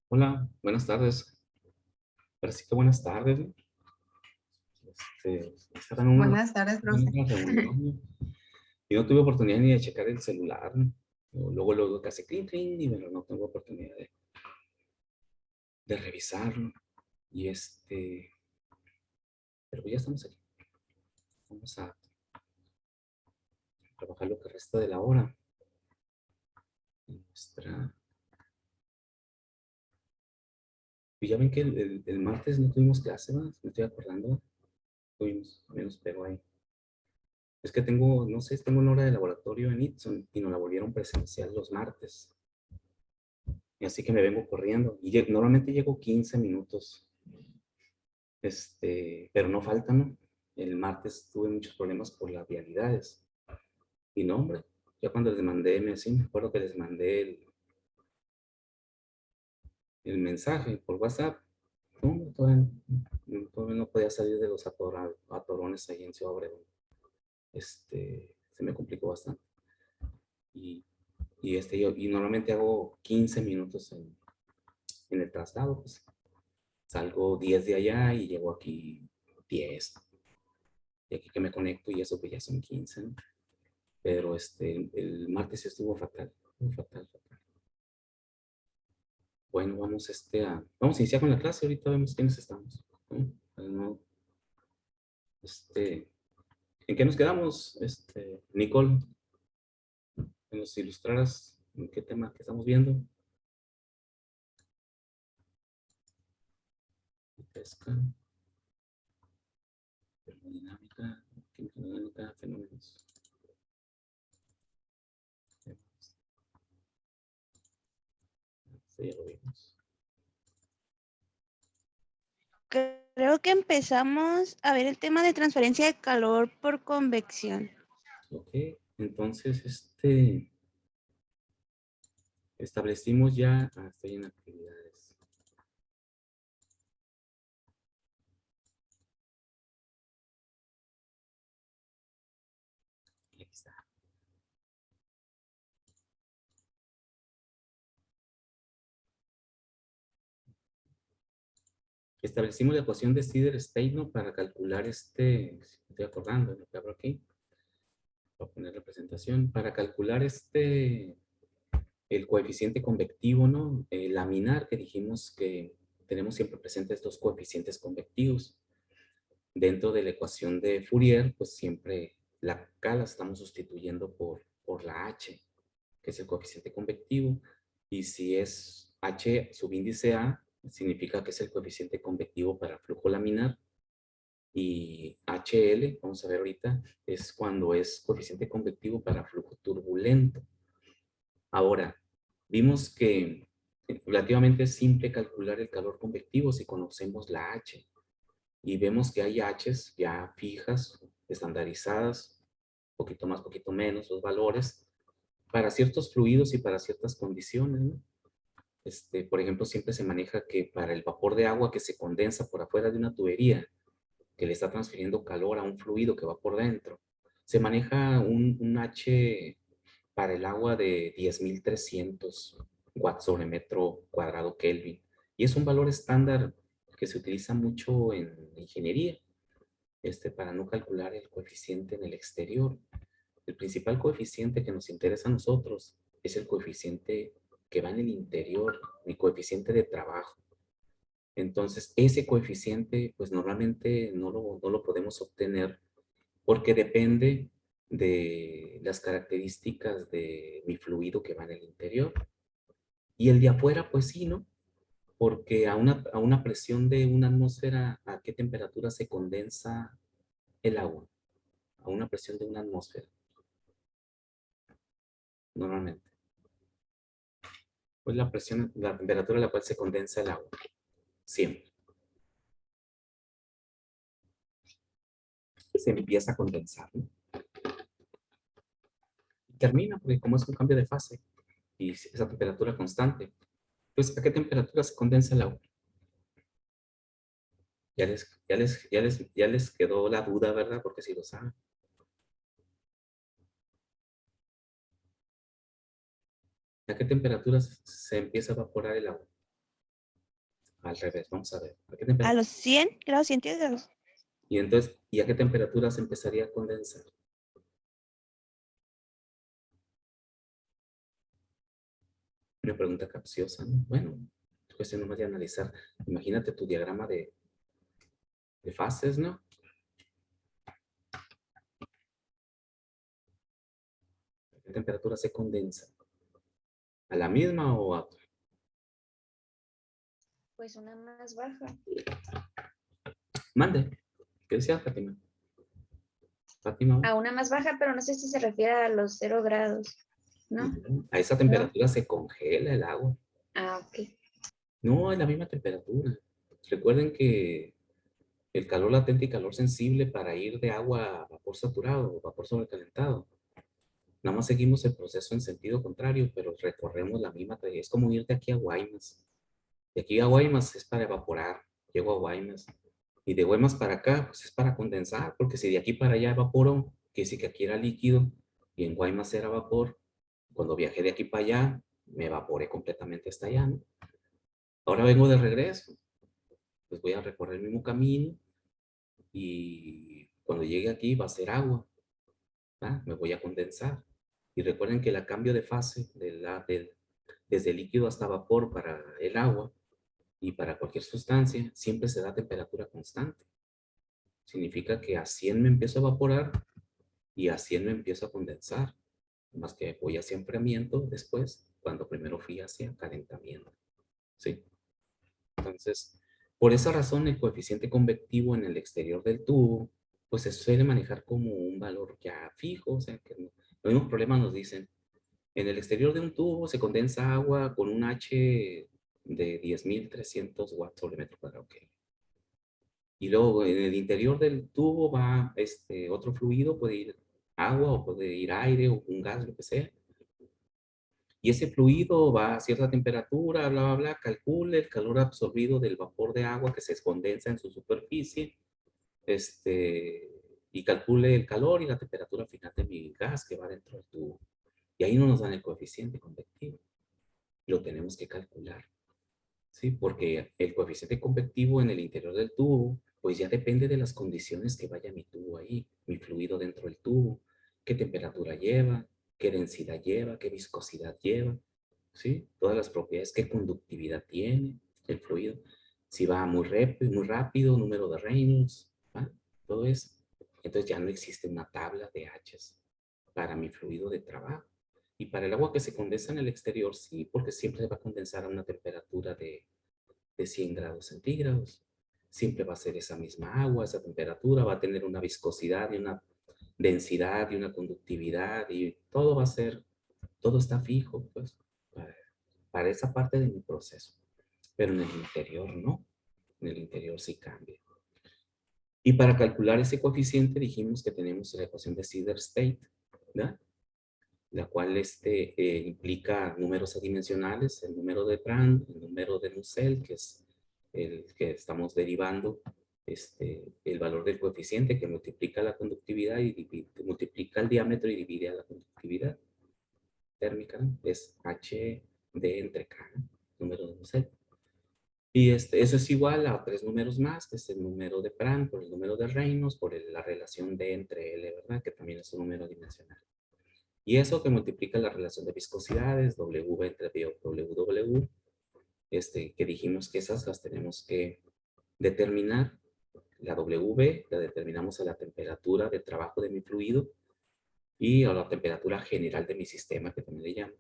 Hola, buenas tardes. Parece que buenas tardes, ¿no? Estaba en Buenas tardes, en profe. una reunión, ¿no? Y no tuve oportunidad ni de checar el celular, ¿no? Luego que hace clink, clink, y bueno, no tengo oportunidad de revisarlo. Y pero ya estamos aquí. Vamos a trabajar lo que resta de la hora. En nuestra... Y ya ven que el martes no tuvimos clase, ¿verdad? Me estoy acordando. Tuvimos, menos, pero ahí. Es que tengo, no sé, tengo una hora de laboratorio en Itson y nos la volvieron presencial los martes. Y así que me vengo corriendo. Y normalmente llego 15 minutos, pero no falta, ¿no? El martes tuve muchos problemas por las vialidades. Y no, hombre, ya cuando les mandé, sí, me acuerdo que les mandé el mensaje por WhatsApp. No, todavía no podía salir de los atorones ahí en Ciudad Obregón. Se me complicó bastante. Y, y normalmente hago 15 minutos en el traslado, pues salgo 10 de allá y llego aquí 10. Y aquí que me conecto y eso pues ya son 15, ¿no? Pero el martes estuvo fatal, fatal, fatal. Bueno, vamos a iniciar con la clase, ahorita vemos quiénes estamos, ¿no? No, este, ¿En qué nos quedamos, Nicole? Que nos ilustraras en qué tema que estamos viendo. Pesca, termodinámica, química dinámica, fenómenos. Sí, ya lo vimos. Creo que empezamos a ver el tema de transferencia de calor por convección. Ok, entonces, establecimos ya, estoy en actividades. Aquí está. Establecimos la ecuación de Sider-Steino para calcular si me estoy acordando, lo que abro aquí, voy a poner representación, para calcular el coeficiente convectivo, ¿no? Laminar, que dijimos que tenemos siempre presentes estos coeficientes convectivos. Dentro de la ecuación de Fourier, pues siempre la K la estamos sustituyendo por la H, que es el coeficiente convectivo, y si es H subíndice A, significa que es el coeficiente convectivo para flujo laminar, y HL, vamos a ver ahorita, es cuando es coeficiente convectivo para flujo turbulento. Ahora, vimos que relativamente es simple calcular el calor convectivo si conocemos la H, y vemos que hay H's ya fijas, estandarizadas, poquito más, poquito menos, los valores, para ciertos fluidos y para ciertas condiciones, ¿no? Por ejemplo, siempre se maneja que para el vapor de agua que se condensa por afuera de una tubería, que le está transfiriendo calor a un fluido que va por dentro, se maneja un H para el agua de 10.300 watts sobre metro cuadrado Kelvin. Y es un valor estándar que se utiliza mucho en ingeniería, para no calcular el coeficiente en el exterior. El principal coeficiente que nos interesa a nosotros es el coeficiente que va en el interior, mi coeficiente de trabajo. Entonces, ese coeficiente, pues normalmente no lo podemos obtener porque depende de las características de mi fluido que va en el interior. Y el de afuera, pues sí, ¿no? Porque a una presión de una atmósfera, ¿a qué temperatura se condensa el agua? A una presión de una atmósfera, normalmente. Pues la presión, la temperatura a la cual se condensa el agua, siempre. Se empieza a condensar, ¿no? Y termina, porque como es un cambio de fase y esa temperatura constante, pues ¿a qué temperatura se condensa el agua? Ya les quedó la duda, ¿verdad? Porque si lo saben. ¿A qué temperatura se empieza a evaporar el agua? al revés, vamos a ver. ¿A qué A temperatura? los 100 grados centígrados. Y entonces, ¿y a qué temperatura se empezaría a condensar? Una pregunta capciosa, ¿no? Bueno, es cuestión nomás de analizar. Imagínate tu diagrama de fases, ¿no? ¿A qué temperatura se condensa? ¿A la misma o a otra? Pues una más baja. Mande. ¿Qué decía Fátima? Fátima. A una más baja, pero no sé si se refiere a los 0 grados, ¿no? A esa temperatura se congela el agua. Ah, ok. No, es la misma temperatura. Recuerden que el calor latente y calor sensible para ir de agua a vapor saturado o vapor sobrecalentado. Nada más seguimos el proceso en sentido contrario, pero recorremos la misma trayectoria. Es como ir de aquí a Guaymas. De aquí a Guaymas es para evaporar. Llego a Guaymas. Y de Guaymas para acá, pues es para condensar, porque si de aquí para allá evaporó, que sí que aquí era líquido y en Guaymas era vapor, cuando viajé de aquí para allá, me evaporé completamente hasta allá, ¿no? Ahora vengo de regreso, pues voy a recorrer el mismo camino y cuando llegue aquí va a ser agua, ¿va? Me voy a condensar. Y recuerden que el cambio de fase desde líquido hasta vapor para el agua y para cualquier sustancia siempre se da a temperatura constante. Significa que a 100 me empiezo a evaporar y a 100 me empiezo a condensar. Más que voy hacia enfriamiento después, cuando primero fui hacia calentamiento. ¿Sí? Entonces, por esa razón, el coeficiente convectivo en el exterior del tubo, pues se suele manejar como un valor ya fijo. O sea, que los mismos problemas nos dicen, en el exterior de un tubo se condensa agua con un H de 10.300 watts sobre metro cuadrado. Okay. Y luego en el interior del tubo va otro fluido, puede ir agua o puede ir aire o un gas, lo que sea. Y ese fluido va a cierta temperatura, bla, bla, bla, calcule el calor absorbido del vapor de agua que se condensa en su superficie, y calcule el calor y la temperatura final de mi gas que va dentro del tubo. Y ahí no nos dan el coeficiente convectivo. Lo tenemos que calcular. ¿Sí? Porque el coeficiente convectivo en el interior del tubo, pues ya depende de las condiciones que vaya mi tubo ahí, mi fluido dentro del tubo, qué temperatura lleva, qué densidad lleva, qué viscosidad lleva, ¿sí? Todas las propiedades, qué conductividad tiene el fluido, si va muy rápido, número de Reynolds, ¿va? Todo eso. Entonces ya no existe una tabla de H's para mi fluido de trabajo. Y para el agua que se condensa en el exterior, sí, porque siempre se va a condensar a una temperatura de 100 grados centígrados. Siempre va a ser esa misma agua, esa temperatura, va a tener una viscosidad y una densidad y una conductividad y todo va a ser, todo está fijo, pues, para esa parte de mi proceso. Pero en el interior no, en el interior sí cambia. Y para calcular ese coeficiente dijimos que tenemos la ecuación de Sider-State, ¿verdad? La cual implica números adimensionales, el número de Brand, el número de Nusselt, que es el que estamos derivando, el valor del coeficiente que multiplica la conductividad y multiplica el diámetro y divide a la conductividad térmica, ¿no? Es H D entre K, ¿no? Número de Nusselt. Y eso es igual a tres números más, que es el número de Brand por el número de Reynolds, por la relación D entre L, ¿verdad? Que también es un número dimensional. Y eso que multiplica la relación de viscosidades, W entre WW, que dijimos que esas las tenemos que determinar. La W la determinamos a la temperatura de trabajo de mi fluido y a la temperatura general de mi sistema, que también le llamo.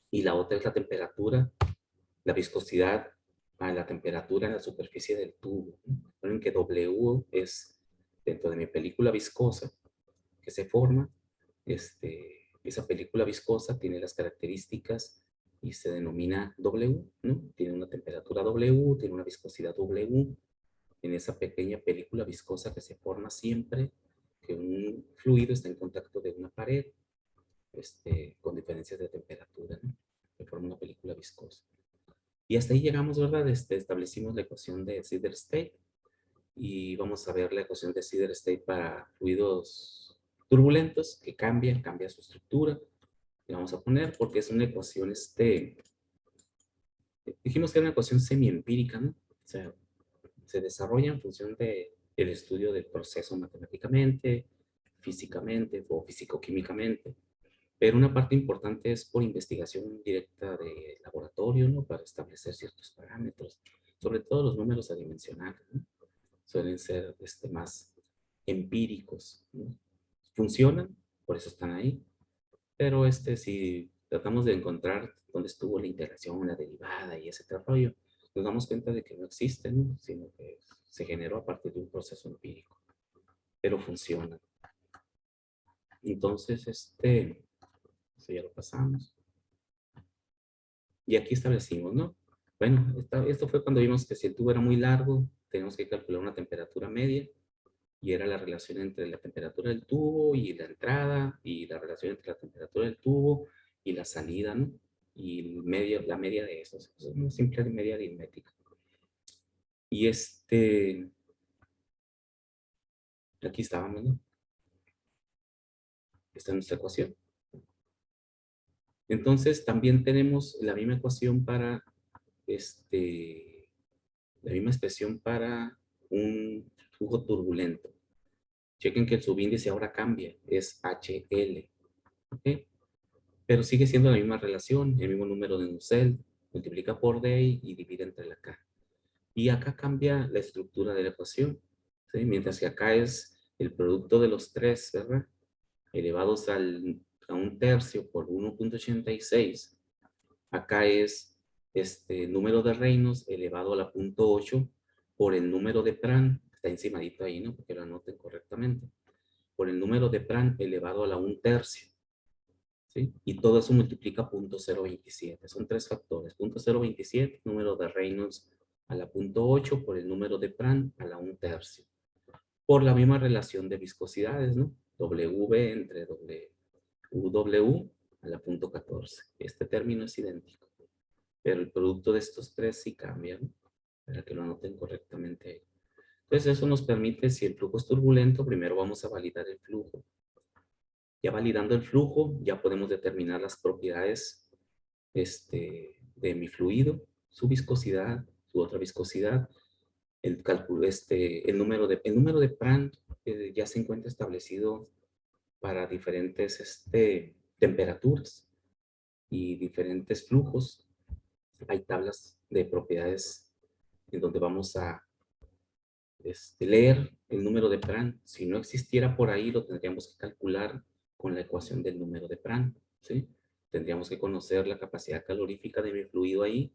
Y la otra es la temperatura, la viscosidad a la temperatura en la superficie del tubo. Recuerden que W es dentro de mi película viscosa que se forma, esa película viscosa tiene las características y se denomina W, ¿no? Tiene una temperatura W, tiene una viscosidad W. En esa pequeña película viscosa que se forma siempre que un fluido está en contacto de una pared, con diferencias de temperatura, ¿no? Se forma una película viscosa. Y hasta ahí llegamos, ¿verdad? Establecimos la ecuación de Sider-State y vamos a ver la ecuación de Sider-State para fluidos turbulentos que cambia su estructura. Le vamos a poner porque es una ecuación dijimos que era una ecuación semi-empírica, ¿no? O sea, se desarrolla en función del estudio del proceso matemáticamente, físicamente o físico-químicamente. Pero una parte importante es por investigación directa de laboratorio, ¿no? Para establecer ciertos parámetros, sobre todo los números adimensionales, ¿no? Suelen ser más empíricos, ¿no? Funcionan, por eso están ahí, pero si tratamos de encontrar dónde estuvo la integración, la derivada y ese rollo, nos damos cuenta de que no existen, ¿no? Sino que se generó a partir de un proceso empírico, pero funciona. Entonces, eso ya lo pasamos. Y aquí establecimos, ¿no? Bueno, esto fue cuando vimos que si el tubo era muy largo, tenemos que calcular una temperatura media, y era la relación entre la temperatura del tubo y la entrada, y la relación entre la temperatura del tubo y la salida, ¿no? Y la media de eso, es una simple media aritmética. Y aquí estábamos, ¿no? Esta es nuestra ecuación. Entonces, también tenemos la misma ecuación para, la misma expresión para un flujo turbulento. Chequen que el subíndice ahora cambia, es HL, ¿ok? Pero sigue siendo la misma relación, el mismo número de Nusselt, multiplica por D y divide entre la K. Y acá cambia la estructura de la ecuación, ¿sí? Mientras que acá es el producto de los tres, ¿verdad? Elevados a un tercio por 1.86. Acá es número de Reynolds elevado a la punto 8 por el número de Pran, está encimadito ahí, ¿no? Porque lo anoten correctamente. Por el número de Pran elevado a la un tercio. ¿Sí? Y todo eso multiplica 0.027. Son tres factores. 0.027, número de Reynolds a la punto 8 por el número de Pran a la un tercio. Por la misma relación de viscosidades, ¿no? W entre WW a la punto 14. Este término es idéntico. Pero el producto de estos tres sí cambia, ¿no? Para que lo anoten correctamente ahí. Entonces eso nos permite, si el flujo es turbulento, primero vamos a validar el flujo. Ya validando el flujo, ya podemos determinar las propiedades de mi fluido, su viscosidad, su otra viscosidad, el cálculo, el número de Prandtl ya se encuentra establecido para diferentes temperaturas y diferentes flujos. Hay tablas de propiedades en donde vamos a leer el número de Prandtl. Si no existiera por ahí, lo tendríamos que calcular con la ecuación del número de Prandtl, ¿sí? Tendríamos que conocer la capacidad calorífica de mi fluido ahí,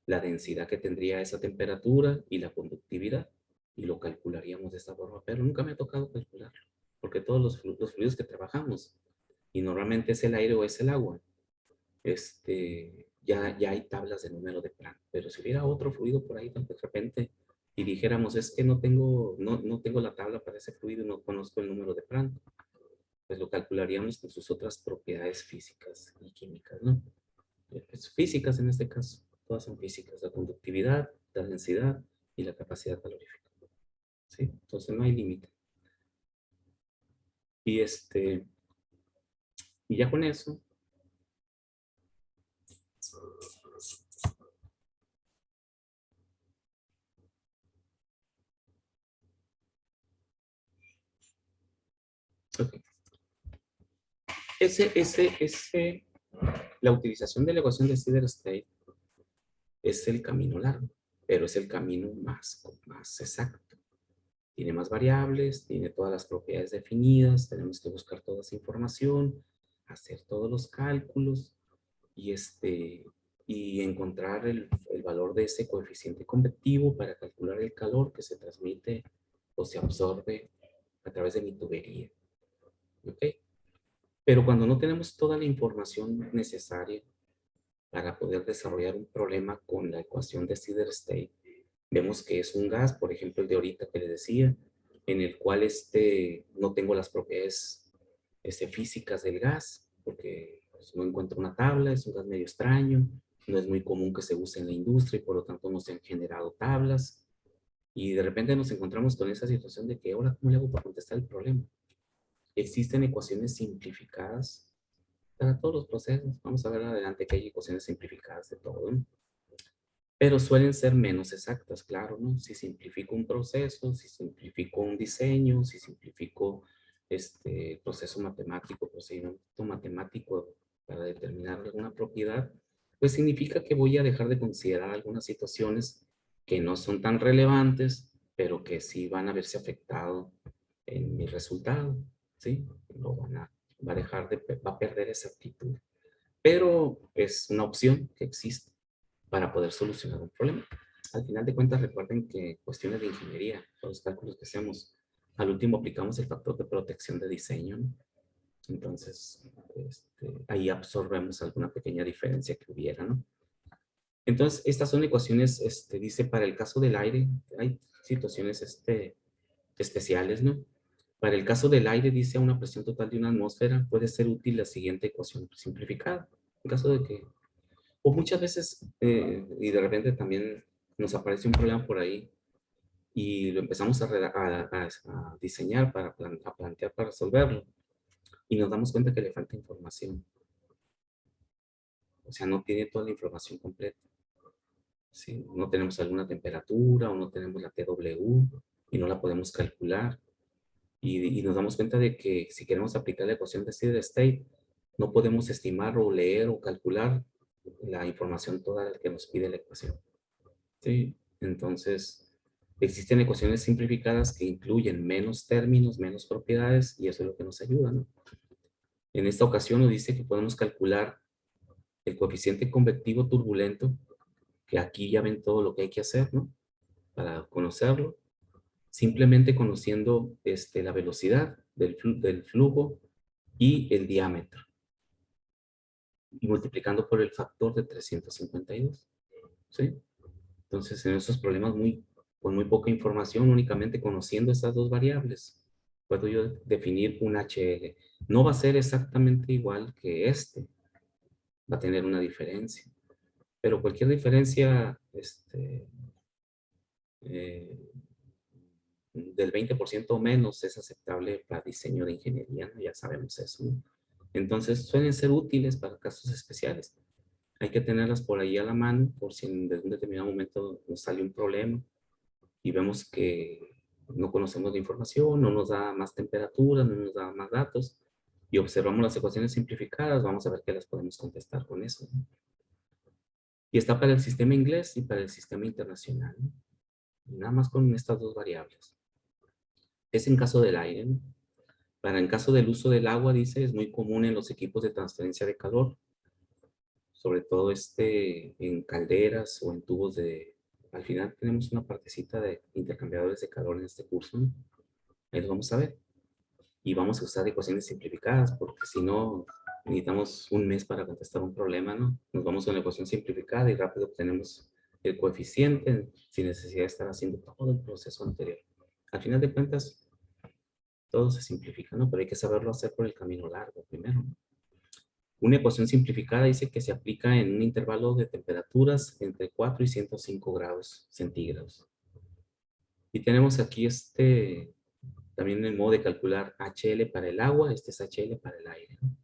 la densidad que tendría esa temperatura y la conductividad, y lo calcularíamos de esta forma, pero nunca me ha tocado calcularlo, porque todos los fluidos que trabajamos, y normalmente es el aire o es el agua, ya hay tablas de número de Prandtl, pero si hubiera otro fluido por ahí, de repente, y dijéramos, es que no tengo la tabla para ese fluido y no conozco el número de Prandtl, pues lo calcularíamos con sus otras propiedades físicas y químicas, ¿no? Pues físicas en este caso, todas son físicas, la conductividad, la densidad y la capacidad calorífica, ¿sí? Entonces no hay límite. Y y ya con eso, okay. La utilización de la ecuación de Sider-State es el camino largo, pero es el camino más exacto. Tiene más variables, tiene todas las propiedades definidas, tenemos que buscar toda esa información, hacer todos los cálculos y, y encontrar el valor de ese coeficiente convectivo para calcular el calor que se transmite o se absorbe a través de mi tubería. ¿Ok? Pero cuando no tenemos toda la información necesaria para poder desarrollar un problema con la ecuación de Sider-State, vemos que es un gas, por ejemplo el de ahorita que les decía, en el cual no tengo las propiedades físicas del gas, porque pues, no encuentro una tabla, es un gas medio extraño, no es muy común que se use en la industria y por lo tanto no se han generado tablas. Y de repente nos encontramos con esa situación de que ahora, ¿cómo le hago para contestar el problema? Existen ecuaciones simplificadas para todos los procesos. Vamos a ver adelante que hay ecuaciones simplificadas de todo, ¿no? pero suelen ser menos exactas, claro, ¿no? Si simplifico un proceso, si simplifico un diseño, si simplifico proceso matemático, procedimiento matemático para determinar alguna propiedad, pues significa que voy a dejar de considerar algunas situaciones que no son tan relevantes, pero que sí van a verse afectado en mi resultado, ¿sí? Va a dejar va a perder esa actitud. Pero es una opción que existe para poder solucionar un problema. Al final de cuentas, recuerden que cuestiones de ingeniería, los cálculos que hacemos, al último aplicamos el factor de protección de diseño, ¿no? Entonces, ahí absorbemos alguna pequeña diferencia que hubiera, ¿no? Entonces, estas son ecuaciones, dice, para el caso del aire, hay situaciones especiales, ¿no? Para el caso del aire, dice, a una presión total de una atmósfera, puede ser útil la siguiente ecuación simplificada. En caso de que, o muchas veces, y de repente también nos aparece un problema por ahí, y lo empezamos a diseñar, a plantear para resolverlo, y nos damos cuenta que le falta información. O sea, no tiene toda la información completa. ¿Sí? No tenemos alguna temperatura o no tenemos la TW y no la podemos calcular. Y nos damos cuenta de que si queremos aplicar la ecuación de steady state, no podemos estimar o leer o calcular la información toda que nos pide la ecuación. ¿Sí? Entonces, existen ecuaciones simplificadas que incluyen menos términos, menos propiedades, y eso es lo que nos ayuda, ¿no? En esta ocasión nos dice que podemos calcular el coeficiente convectivo turbulento, que aquí ya ven todo lo que hay que hacer, ¿no? Para conocerlo, simplemente conociendo la velocidad del flujo y el diámetro, y multiplicando por el factor de 352, ¿sí? Entonces, en esos problemas con muy poca información, únicamente conociendo esas dos variables, puedo yo definir un HL. No va a ser exactamente igual que va a tener una diferencia, pero cualquier diferencia eh, del 20% o menos es aceptable para diseño de ingeniería, ¿no? Ya sabemos eso, ¿no? Entonces suelen ser útiles para casos especiales. Hay que tenerlas por ahí a la mano por si en un determinado momento nos sale un problema y vemos que no conocemos la información, no nos da más temperatura, no nos da más datos, y observamos las ecuaciones simplificadas, vamos a ver que las podemos contestar con eso, ¿no? Y está para el sistema inglés y para el sistema internacional, ¿no? Y nada más con estas dos variables. Es en caso del aire, ¿no? Para en caso del uso del agua, dice, es muy común en los equipos de transferencia de calor, sobre todo en calderas o en tubos de... Al final tenemos una partecita de intercambiadores de calor en este curso, ¿no? Ahí lo vamos a ver. Y vamos a usar ecuaciones simplificadas, porque si no, necesitamos un mes para contestar un problema, ¿no? Nos vamos a una ecuación simplificada y rápido obtenemos el coeficiente sin necesidad de estar haciendo todo el proceso anterior. Al final de cuentas, todo se simplifica, ¿no? Pero hay que saberlo hacer por el camino largo primero, ¿no? Una ecuación simplificada dice que se aplica en un intervalo de temperaturas entre 4 y 105 grados centígrados. Y tenemos aquí también el modo de calcular HL para el agua, este es HL para el aire, ¿no?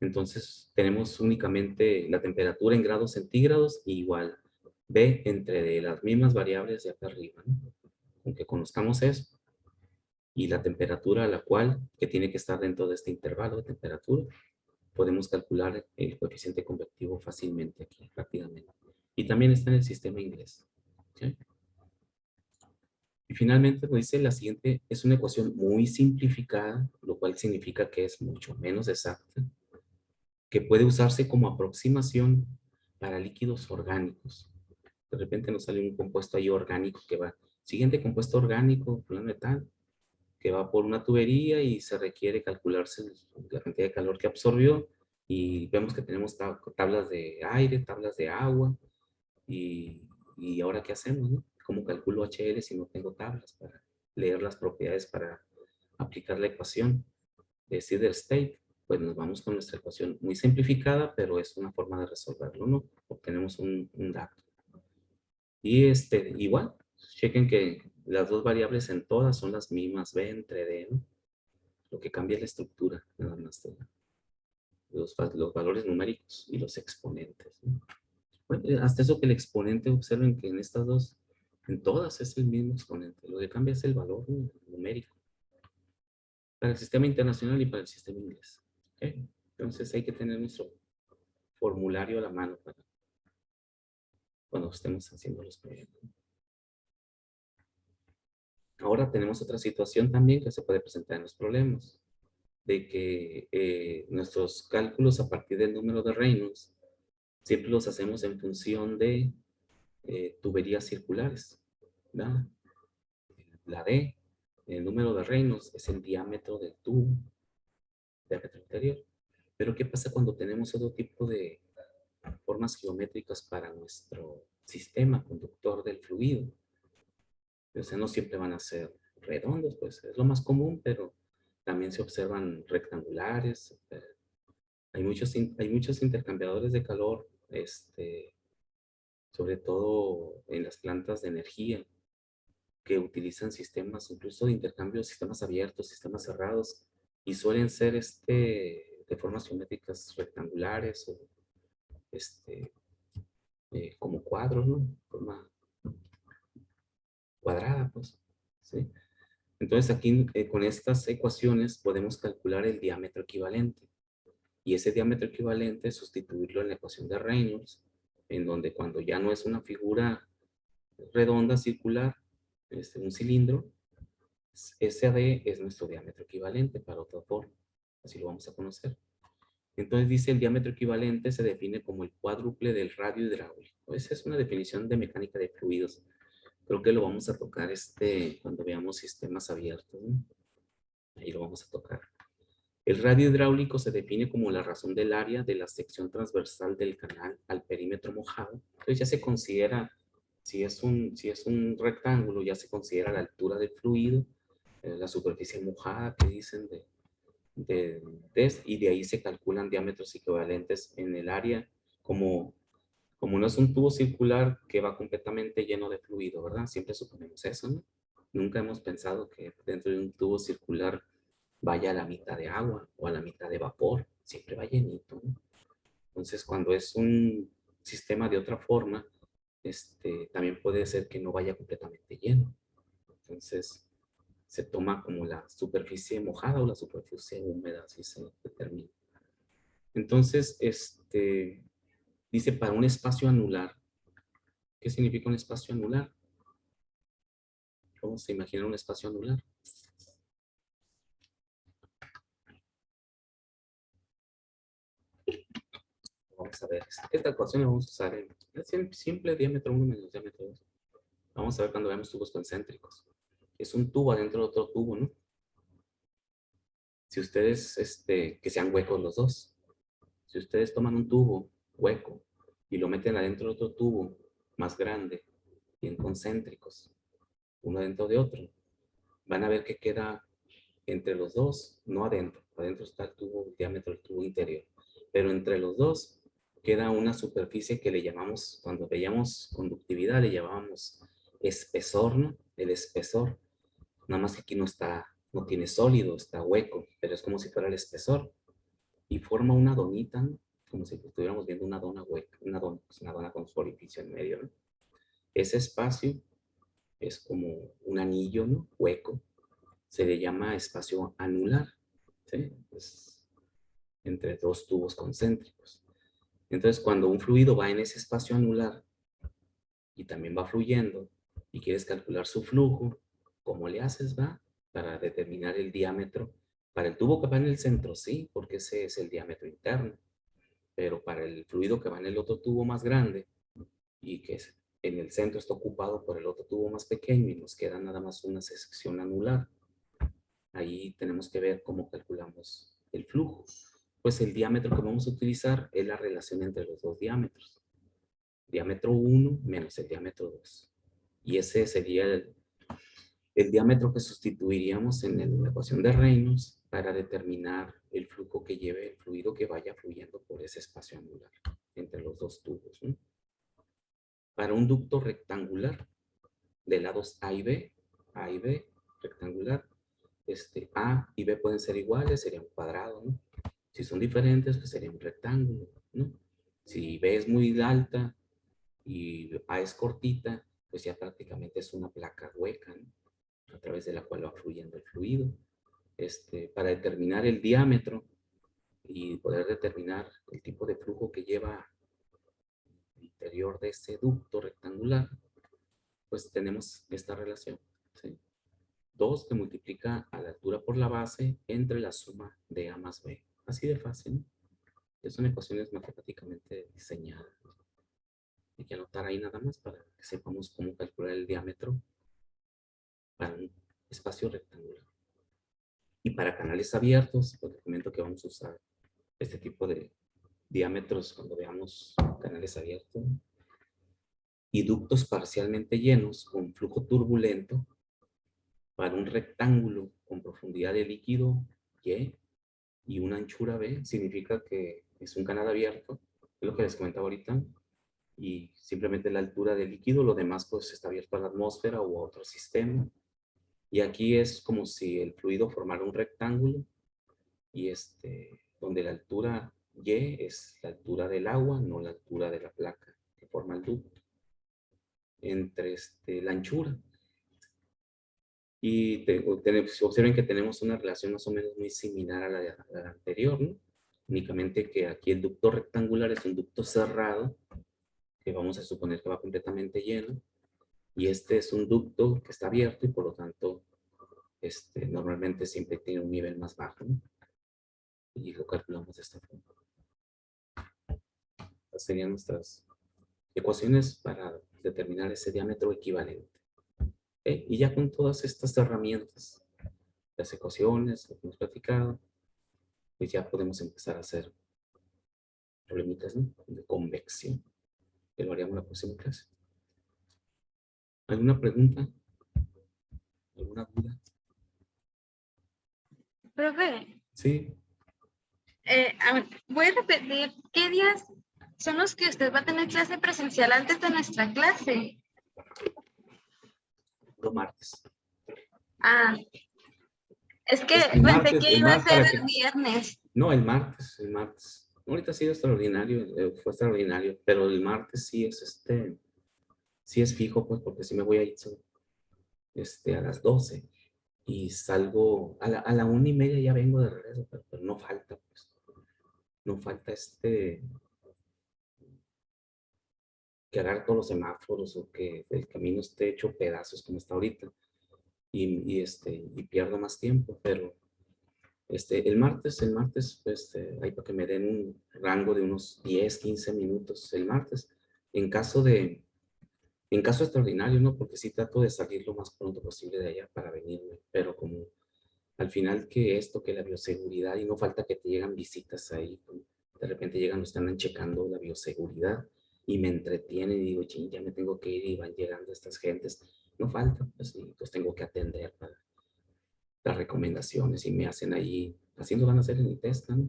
Entonces tenemos únicamente la temperatura en grados centígrados igual B entre de las mismas variables de acá arriba, ¿no? Aunque conozcamos eso, y la temperatura a la cual, que tiene que estar dentro de este intervalo de temperatura, podemos calcular el coeficiente convectivo fácilmente aquí, rápidamente. Y también está en el sistema inglés. ¿Sí? Y finalmente nos dice la siguiente, es una ecuación muy simplificada, lo cual significa que es mucho menos exacta, que puede usarse como aproximación para líquidos orgánicos. De repente nos sale un compuesto ahí orgánico que va, siguiente compuesto orgánico, fulano de tal, que va por una tubería y se requiere calcularse la cantidad de calor que absorbió, y vemos que tenemos tablas de aire, tablas de agua, y ahora ¿qué hacemos, no? ¿Cómo calculo HL si no tengo tablas para leer las propiedades para aplicar la ecuación de Steady State? Pues nos vamos con nuestra ecuación muy simplificada, pero es una forma de resolverlo, ¿no? Obtenemos un dato. Y igual, chequen que las dos variables en todas son las mismas, B entre D, ¿no? Lo que cambia es la estructura, nada más de los valores numéricos y los exponentes, ¿no? Bueno, hasta eso que el exponente, observen que en estas dos, en todas es el mismo exponente. Lo que cambia es el valor, ¿no?, numérico. Para el sistema internacional y para el sistema inglés. ¿Ok? Entonces hay que tener nuestro formulario a la mano para cuando estemos haciendo los proyectos. Ahora tenemos otra situación también que se puede presentar en los problemas, de que nuestros cálculos a partir del número de Reynolds siempre los hacemos en función de tuberías circulares, ¿verdad? La D, el número de Reynolds, es el diámetro del tubo, diámetro interior. Pero ¿qué pasa cuando tenemos otro tipo de formas geométricas para nuestro sistema conductor del fluido? O sea, no siempre van a ser redondos, pues es lo más común, pero también se observan rectangulares. Hay muchos intercambiadores de calor, sobre todo en las plantas de energía, que utilizan sistemas incluso de intercambio, sistemas abiertos, sistemas cerrados, y suelen ser de formas geométricas rectangulares o como cuadros, ¿no? Forma cuadrada, pues, ¿sí? Entonces aquí con estas ecuaciones podemos calcular el diámetro equivalente. Y ese diámetro equivalente sustituirlo en la ecuación de Reynolds, en donde cuando ya no es una figura redonda, circular, un cilindro, SAD es nuestro diámetro equivalente para otra forma. Así lo vamos a conocer. Entonces dice el diámetro equivalente se define como el cuádruple del radio hidráulico. Esa es una definición de mecánica de fluidos. Creo que lo vamos a tocar cuando veamos sistemas abiertos, ¿no? Ahí lo vamos a tocar. El radio hidráulico se define como la razón del área de la sección transversal del canal al perímetro mojado. Entonces ya se considera, si es un rectángulo, ya se considera la altura del fluido, la superficie mojada que dicen y de ahí se calculan diámetros equivalentes en el área, como no es un tubo circular que va completamente lleno de fluido, ¿verdad? Siempre suponemos eso, ¿no? Nunca hemos pensado que dentro de un tubo circular vaya a la mitad de agua o a la mitad de vapor, siempre va llenito, ¿no? Entonces, cuando es un sistema de otra forma, también puede ser que no vaya completamente lleno. Entonces, se toma como la superficie mojada o la superficie húmeda, así se determina. Entonces, dice para un espacio anular. ¿Qué significa un espacio anular? ¿Cómo se imagina un espacio anular? Vamos a ver, esta ecuación la vamos a usar en simple diámetro 1 menos diámetro 2. Vamos a ver cuando veamos tubos concéntricos. Es un tubo adentro de otro tubo, ¿no? Si ustedes, que sean huecos los dos. Si ustedes toman un tubo hueco y lo meten adentro de otro tubo más grande, bien concéntricos, uno dentro de otro, van a ver que queda entre los dos, no adentro. Adentro está el tubo, el diámetro del tubo interior. Pero entre los dos queda una superficie que le llamamos, cuando veíamos conductividad, le llamábamos espesor, ¿no? El espesor. Nada más que aquí no tiene sólido, está hueco, pero es como si fuera el espesor. Y forma una donita, ¿no? Como si estuviéramos viendo una dona hueca, una dona con su orificio en medio, ¿no? Ese espacio es como un anillo, ¿no? Hueco. Se le llama espacio anular, ¿sí? Es entre dos tubos concéntricos. Entonces, cuando un fluido va en ese espacio anular y también va fluyendo y quieres calcular su flujo, ¿cómo le haces, va? Para determinar el diámetro. Para el tubo que va en el centro, sí, porque ese es el diámetro interno. Pero para el fluido que va en el otro tubo más grande y que en el centro está ocupado por el otro tubo más pequeño y nos queda nada más una sección anular, ahí tenemos que ver cómo calculamos el flujo. Pues el diámetro que vamos a utilizar es la relación entre los dos diámetros. Diámetro 1 menos el diámetro 2. Y ese sería el diámetro que sustituiríamos en la ecuación de Reynolds para determinar el flujo que lleve el fluido que vaya fluyendo por ese espacio anular entre los dos tubos, ¿no? Para un ducto rectangular de lados A y B, rectangular, A y B pueden ser iguales, sería un cuadrado, ¿no? Si son diferentes, pues sería un rectángulo, ¿no? Si B es muy alta y A es cortita, pues ya prácticamente es una placa hueca, ¿no? A través de la cual va fluyendo el fluido. Para determinar el diámetro y poder determinar el tipo de flujo que lleva el interior de ese ducto rectangular, pues tenemos esta relación, ¿sí? 2 que multiplica a la altura por la base entre la suma de A más B. Así de fácil, ¿no? Son ecuaciones matemáticamente diseñadas. Hay que anotar ahí nada más para que sepamos cómo calcular el diámetro para un espacio rectangular. Y para canales abiertos, pues les comento que vamos a usar este tipo de diámetros cuando veamos canales abiertos y ductos parcialmente llenos con flujo turbulento para un rectángulo con profundidad de líquido y una anchura B. Significa que es un canal abierto, es lo que les comentaba ahorita, y simplemente la altura del líquido, lo demás pues está abierto a la atmósfera u otro sistema. Y aquí es como si el fluido formara un rectángulo y donde la altura Y es la altura del agua, no la altura de la placa que forma el ducto, entre la anchura. Y observen que tenemos una relación más o menos muy similar a la anterior, ¿no? Únicamente que aquí el ducto rectangular es un ducto cerrado, que vamos a suponer que va completamente lleno, y este es un ducto que está abierto y por lo tanto normalmente siempre tiene un nivel más bajo, ¿no? Y lo calculamos de esta forma. Estas serían nuestras ecuaciones para determinar ese diámetro equivalente. ¿Ok? Y ya con todas estas herramientas, las ecuaciones, lo que hemos platicado, pues ya podemos empezar a hacer problemitas, ¿no? De convección, que lo haríamos la próxima clase. ¿Alguna pregunta? ¿Alguna duda? Profe, Sí. voy a repetir, ¿qué días son los que usted va a tener clase presencial antes de nuestra clase? Los martes. Ah, es que Es el pensé martes, que el iba a martes ser para que... el viernes. No, el martes, el martes. Ahorita ha sido extraordinario, fue extraordinario, pero el martes sí es sí es fijo, pues, porque sí me voy a ir a las 12 y salgo a la 1:30 ya vengo de regreso, pero no falta, pues. No falta que agarre todos los semáforos o que el camino esté hecho pedazos como está ahorita y pierdo más tiempo, pero el martes, ahí para que me den un rango de unos 10, 15 minutos el martes, en caso extraordinario, ¿no? Porque sí trato de salir lo más pronto posible de allá para venirme, pero como al final que la bioseguridad, y no falta que te llegan visitas ahí, de repente llegan, nos andan checando la bioseguridad y me entretienen y digo, ching, ya me tengo que ir y van llegando estas gentes, no falta, pues, y los tengo que atender para las recomendaciones y me hacen ahí, así nos van a hacer en el test, ¿no?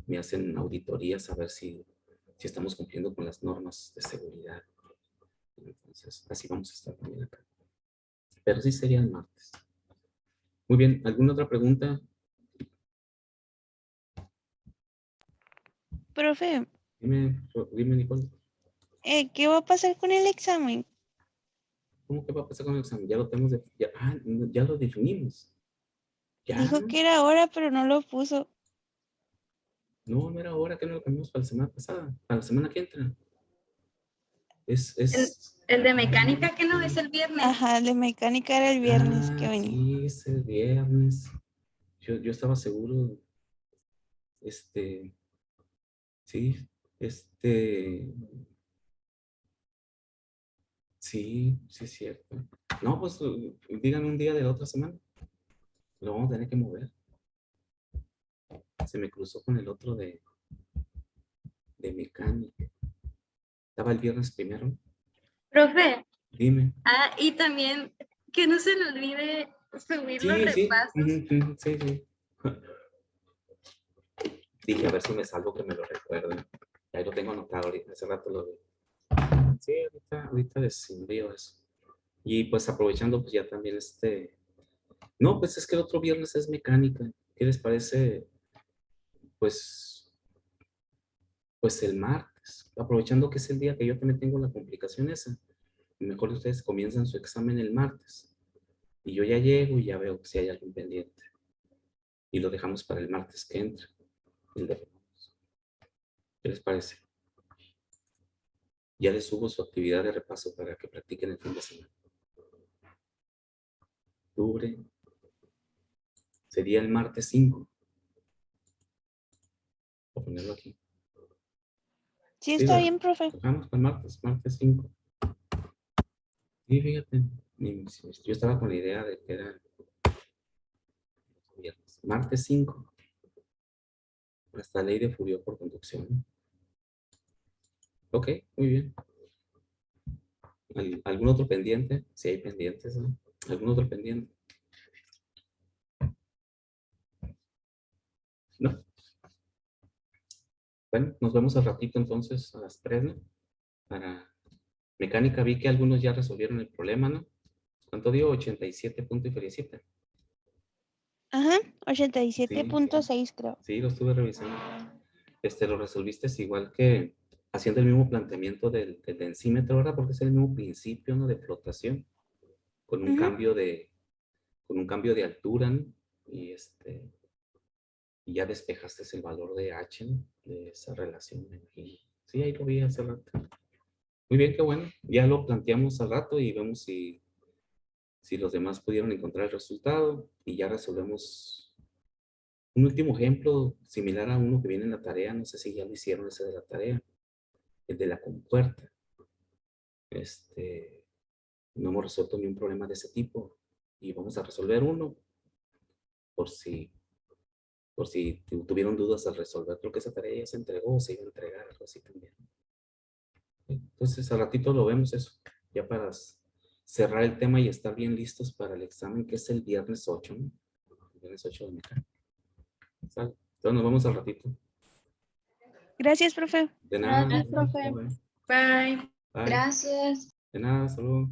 Me hacen auditorías a ver si estamos cumpliendo con las normas de seguridad. Entonces, así vamos a estar también acá. Pero sí sería el martes. Muy bien, ¿alguna otra pregunta? Profe, Dime, Nicole. ¿qué va a pasar con el examen? ¿Cómo que va a pasar con el examen? Ya lo tenemos, ya lo definimos. Ya, Dijo que era ahora, pero no lo puso. no era hora que no lo cambiamos para la semana pasada, para la semana que entra. El, el de mecánica, que no es el viernes. Ajá, el de mecánica era el viernes que venía. Sí, es el viernes. Yo estaba seguro, sí, sí, sí es cierto. No, pues díganme un día de la otra semana. Lo vamos a tener que mover. Se me cruzó con el otro de mecánica. Estaba el viernes primero. Profe, Dime. y también que no se le olvide subir los Sí, sí. repasos. Sí, sí. Dije, a ver si me salvo que me lo recuerden. Ahí lo tengo anotado ahorita, hace rato lo vi. Sí, ahorita les envío eso. Y pues aprovechando, pues ya también No, pues es que el otro viernes es mecánica. ¿Qué les parece? Pues el martes. pues, aprovechando que es el día que yo también tengo la complicación esa, mejor ustedes comienzan su examen el martes. Y yo ya llego y ya veo si hay algún pendiente. Y lo dejamos para el martes que entra. ¿Qué les parece? Ya les subo su actividad de repaso para que practiquen el fin de semana. Octubre. Sería el martes 5. Voy a ponerlo aquí. Sí, está ¿verdad? bien, profe. Dejamos para martes 5. Y fíjate, yo estaba con la idea de que era viernes. Martes 5. Hasta ley de Fourier por conducción. Ok, muy bien. ¿Algún otro pendiente? Si hay pendientes, ¿no? ¿Algún otro pendiente? No. Bueno, nos vemos al ratito entonces a las 3, ¿no? Para mecánica vi que algunos ya resolvieron el problema, ¿no? ¿Cuánto dio? 87.7. Ajá, Sí, 87.6 creo. sí, lo estuve revisando. Lo resolviste igual que haciendo el mismo planteamiento del densímetro, ¿verdad? Porque es el mismo principio, ¿no? De flotación, con un Ujú. cambio de altura, ¿no? Y y ya despejaste el valor de H, ¿no? De esa relación. Y sí, ahí lo vi hace rato. Muy bien, qué bueno. Ya lo planteamos al rato y vemos si los demás pudieron encontrar el resultado y ya resolvemos un último ejemplo similar a uno que viene en la tarea. No sé si ya lo hicieron ese de la tarea, el de la compuerta. No hemos resuelto ni un problema de ese tipo y vamos a resolver uno por si tuvieron dudas al resolver. Creo que esa tarea ya se entregó o se iba a entregar, algo así también. Entonces, al ratito lo vemos eso, ya para cerrar el tema y estar bien listos para el examen, que es el viernes 8, ¿no? El viernes 8 de mecánica. ¿Sale? Entonces, nos vemos al ratito. Gracias, profe. De nada. Gracias, profe. Bye. Bye. Bye. Gracias. De nada, hasta luego.